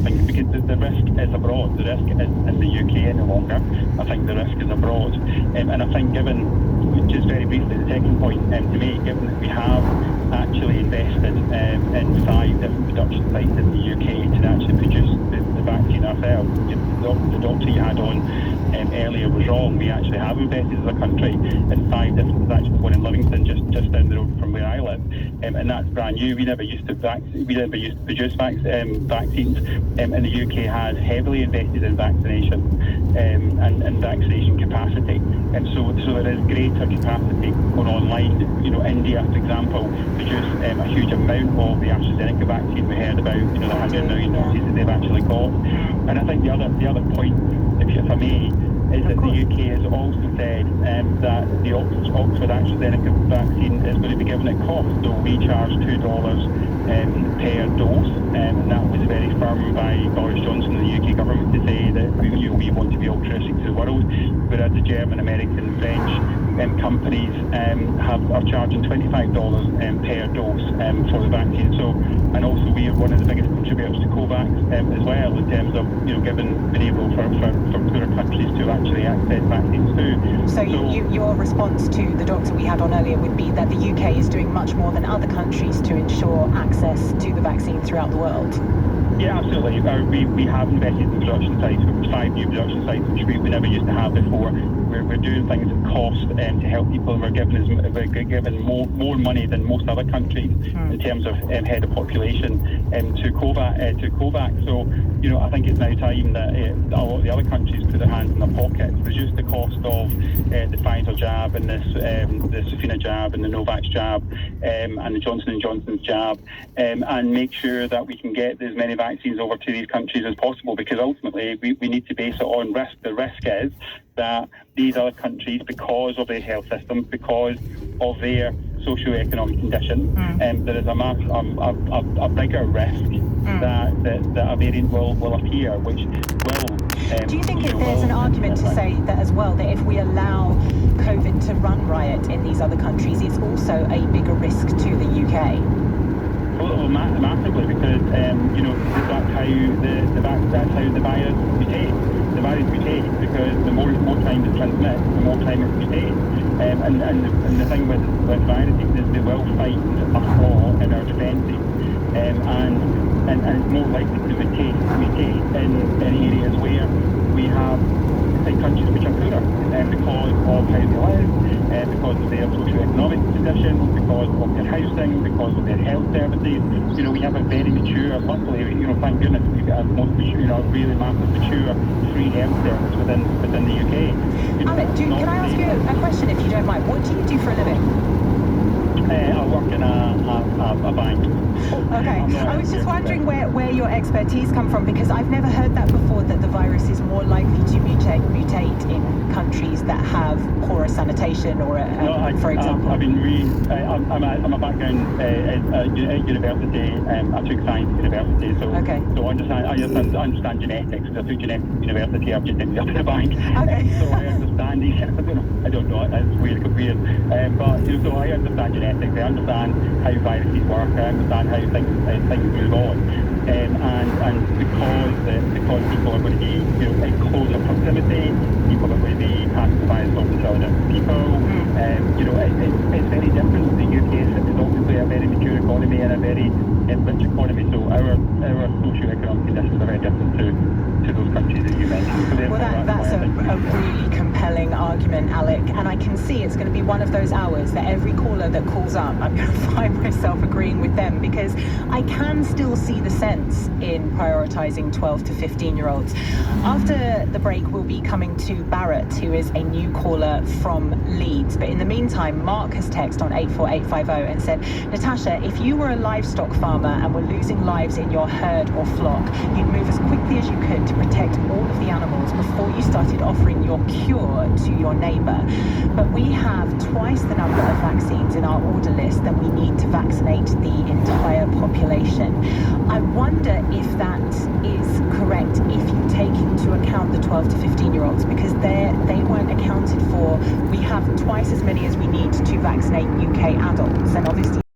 think because the risk is abroad, the risk is in the UK no longer. I think the risk is abroad, and I think given, just very briefly, the second point to make, given that we have actually invested in 5 different production sites in the UK to actually produce the vaccine ourselves. The doctor you had on earlier was wrong. We actually have invested as a country in 5 different, there's actually one in Livingston just down the road from where I live, and that's brand new. We never used to produce vaccines, and the UK has heavily invested in vaccination and vaccination capacity, and so there is greater capacity going online. India, for example, produced a huge amount of the AstraZeneca vaccine. We heard about the 100 million doses that they've actually got, and I think the other point, if I may, is that the UK has also said that the Oxford AstraZeneca vaccine is going to be given at cost. So we charge $2 per dose, and that was very firm by Boris Johnson and the UK government to say that we want to be altruistic to the world, whereas the German, American, French companies are charging $25 per dose for the vaccine. So, and also we are one of the biggest contributors to COVAX as well, in terms of being able for poorer countries to actually access vaccines too. So your response to the doctor we had on earlier would be that the UK is doing much more than other countries to ensure access to the vaccine throughout the world. Yeah, absolutely. We have invested in production sites. We've 5 new production sites, which we never used to have before. We're doing things at cost to help people, and we're giving more money than most other countries in terms of head of population to COVAX. So, I think it's now time that a lot of the other countries put their hands in their pockets, reduce the cost of the Pfizer jab and the Sofina jab and the Novavax jab and the Johnson & Johnson's jab, and make sure that we can get as many vaccines over to these countries as possible, because ultimately we need to base it on risk. The risk is that these other countries, because of their health systems, because of their socio-economic condition, there is a bigger risk that a variant will appear, which will... Do you think there's an argument to say that as well, that if we allow COVID to run riot in these other countries, it's also a bigger risk to the UK? Well, massively, because that's how the virus mutates. The virus mutates because the more time it transmits, the more time it mutates. And the thing with viruses is they will find a flaw in our defences, and it's more likely to mutate in areas where we have countries which are poorer because of how they live, because of their socio-economic position, because of their housing, because of their health services. We have a very mature, luckily, thank goodness, we've got a most mature, really massive, mature, free health service within the UK. Alec, can I ask you a question, if you don't mind? What do you do for a living? I work in a bank. Okay, I was just wondering where your expertise come from, because I've never heard that before, that the virus is more likely to mutate in countries that have poorer sanitation, or for example. I'm a background at university. I took science at university, so I understand genetics. I took genetics at university. I've just ended up in a bank. Okay. So I understand these. I don't know. It's weird. But so I understand genetics. I understand how viruses work. I understand how things move on, and because people are going to be in closer proximity, people are going to be passing the virus on to other people. It's very different. The UK is obviously a very mature economy and a very rich economy, so our socio-economic conditions are very different to those countries that you mentioned. So well, that's a really compelling argument, Alec, and I can see it's going to be one of those hours that every caller that calls up, I'm going to find myself agreeing with them, because I can still see the sense in prioritising 12 to 15-year-olds. After the break, we'll be coming to Barrett, who is a new caller from Leeds. But in the meantime, Mark has texted on 84850 and said, Natasha, if you were a livestock farmer and were losing lives in your herd or flock, you'd move as quickly as you could to protect all of the animals before you started offering your cure to your neighbour. But we have twice the number of vaccines in our order list than we need to vaccinate the entire population. I wonder if that is correct, if you take into account the 12 to 15-year-olds, because they weren't accounted for. We have twice as many as we need to vaccinate UK adults, and obviously